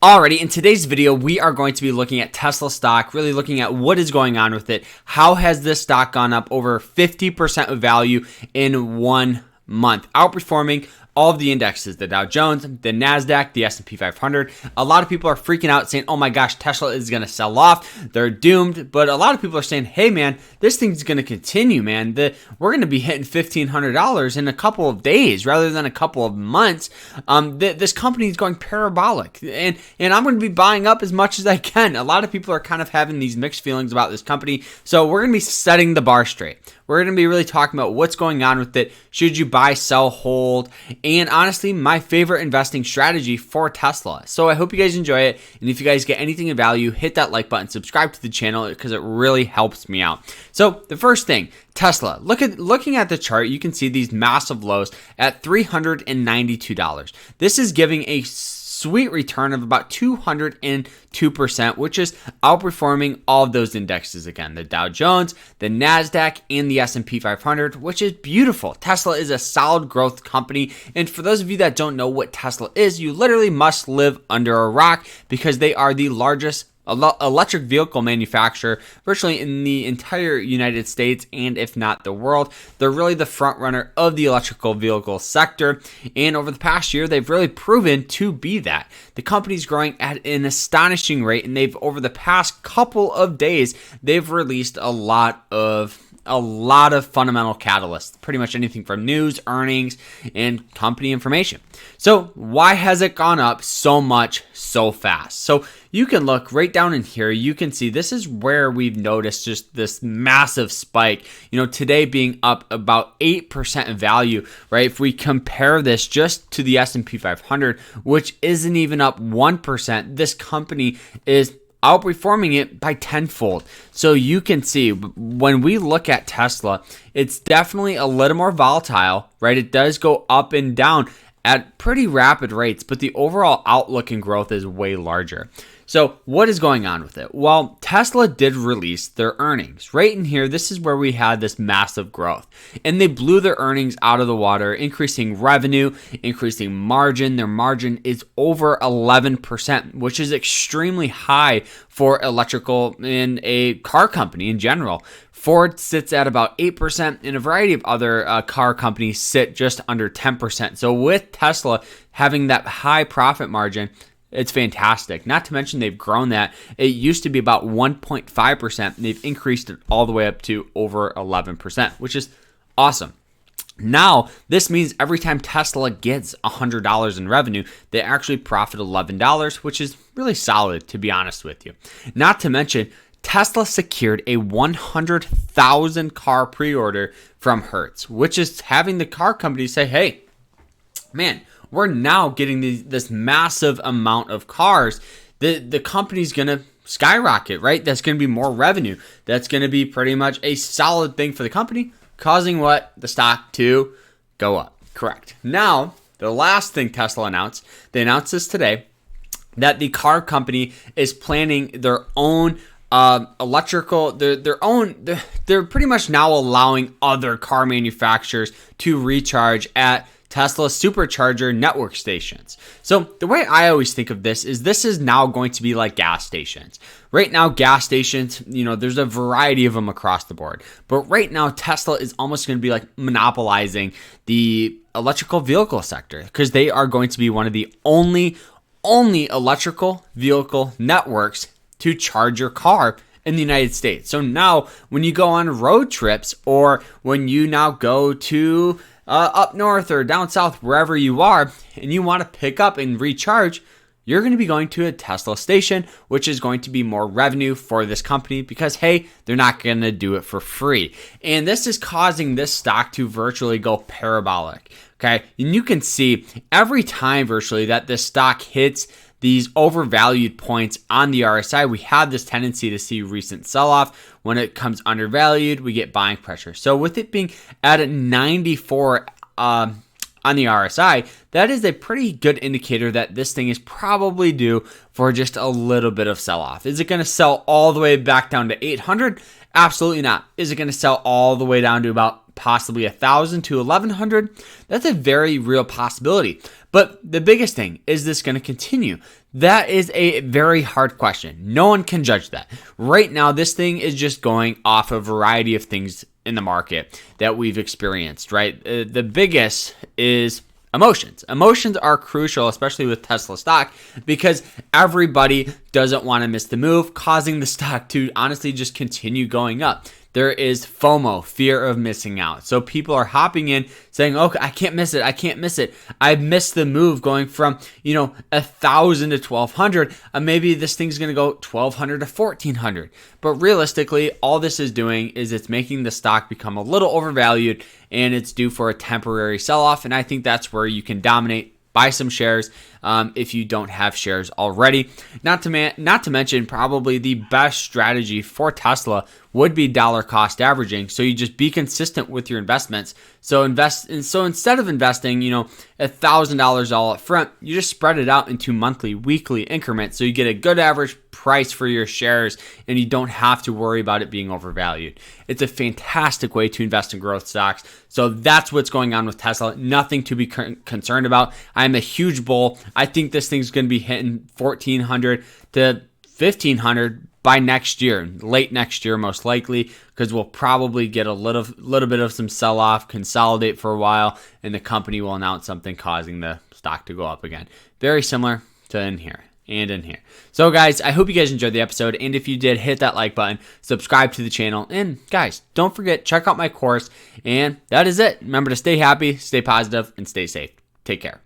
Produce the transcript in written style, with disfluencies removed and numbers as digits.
Alrighty, in today's video, we are going to be looking at Tesla stock, really looking at what is going on with it. How has this stock gone up over 50% of value in 1 month, outperforming all of the indexes, the Dow Jones, the NASDAQ, the S&P 500. A lot of people are freaking out saying, oh my gosh, Tesla is going to sell off. They're doomed. But a lot of people are saying, hey man, this thing's going to continue, man. We're going to be hitting $1,500 in a couple of days rather than a couple of months. This company is going parabolic. And I'm going to be buying up as much as I can. A lot of people are kind of having these mixed feelings about this company. So we're going to be setting the bar straight. We're going to be really talking about what's going on with it. Should you buy, sell, hold? And honestly, my favorite investing strategy for Tesla. So I hope you guys enjoy it. And if you guys get anything of value, hit that like button, subscribe to the channel because it really helps me out. So the first thing, Tesla. Looking at the chart, you can see these massive lows at $392. This is giving a sweet return of about 202%, which is outperforming all of those indexes again, the Dow Jones, the NASDAQ, and the S&P 500, which is beautiful. Tesla is a solid growth company, and for those of you that don't know what Tesla is, you literally must live under a rock because they are the largest electric vehicle manufacturer virtually in the entire United States, and if not the world. They're really the front runner of the electrical vehicle sector, and over the past year they've really proven to be that. The company's growing at an astonishing rate, and they've over the past couple of days they've released a lot of fundamental catalysts, pretty much anything from news, earnings, and company information. So why has it gone up so much so fast? So you can look right down in here. You can see this is where we've noticed just this massive spike, today being up about 8% in value, right? If we compare this just to the S&P 500, which isn't even up 1%, this company is outperforming it by tenfold. So you can see when we look at Tesla, it's definitely a little more volatile, right? It does go up and down at pretty rapid rates, but the overall outlook and growth is way larger. So what is going on with it? Well, Tesla did release their earnings. Right in here, this is where we had this massive growth. And they blew their earnings out of the water, increasing revenue, increasing margin. Their margin is over 11%, which is extremely high for electrical in a car company in general. Ford sits at about 8%, and a variety of other car companies sit just under 10%. So with Tesla having that high profit margin, it's fantastic. Not to mention they've grown that. It used to be about 1.5%, and they've increased it all the way up to over 11%, which is awesome. Now, this means every time Tesla gets $100 in revenue, they actually profit $11, which is really solid, to be honest with you. Not to mention, Tesla secured a 100,000 car pre-order from Hertz, which is having the car company say, hey, man, we're now getting this massive amount of cars. The company's going to skyrocket, right? That's going to be more revenue. That's going to be pretty much a solid thing for the company, causing what? The stock to go up. Correct. Now, the last thing Tesla announced, they announced this today, that the car company is planning their own electrical, they're pretty much now allowing other car manufacturers to recharge at Tesla supercharger network stations. So the way I always think of this is now going to be like gas stations. Right now, gas stations, there's a variety of them across the board. But right now, Tesla is almost going to be like monopolizing the electrical vehicle sector because they are going to be one of the only electrical vehicle networks to charge your car in the United States. So now when you go on road trips or when you now go to up north or down south, wherever you are, and you want to pick up and recharge, you're going to be going to a Tesla station, which is going to be more revenue for this company because, hey, they're not going to do it for free. And this is causing this stock to virtually go parabolic. Okay. And you can see every time virtually that this stock hits these overvalued points on the RSI, we have this tendency to see recent sell-off. When it comes undervalued, we get buying pressure. So with it being at a 94 on the RSI, that is a pretty good indicator that this thing is probably due for just a little bit of sell-off. Is it going to sell all the way back down to 800? Absolutely not. Is it going to sell all the way down to about possibly 1,000 to 1,100? That's a very real possibility. But the biggest thing, is this going to continue? That is a very hard question. No one can judge that. Right now, this thing is just going off a variety of things in the market that we've experienced, right? The biggest is emotions. Emotions are crucial, especially with Tesla stock, because everybody doesn't want to miss the move, causing the stock to honestly just continue going up. There is FOMO, fear of missing out. So people are hopping in saying, okay, I can't miss it. I can't miss it. I missed the move going from, 1,000 to 1,200. Maybe this thing's going to go 1,200 to 1,400. But realistically, all this is doing is it's making the stock become a little overvalued, and it's due for a temporary sell-off. And I think that's where you can dominate. Buy some shares if you don't have shares already. Not to mention, probably the best strategy for Tesla would be dollar cost averaging. So you just be consistent with your investments. So instead of investing, $1,000 all up front, you just spread it out into monthly, weekly increments. So you get a good average price for your shares, and you don't have to worry about it being overvalued. It's a fantastic way to invest in growth stocks. So that's what's going on with Tesla. Nothing to be concerned about. I'm a huge bull. I think this thing's going to be hitting 1,400 to 1,500 by next year, late next year most likely, because we'll probably get a little bit of some sell-off, consolidate for a while, and the company will announce something causing the stock to go up again. Very similar to in here. And in here. So guys, I hope you guys enjoyed the episode, and if you did, hit that like button, subscribe to the channel, and guys, don't forget, check out my course, and that is it. Remember to stay happy, stay positive, and stay safe. Take care.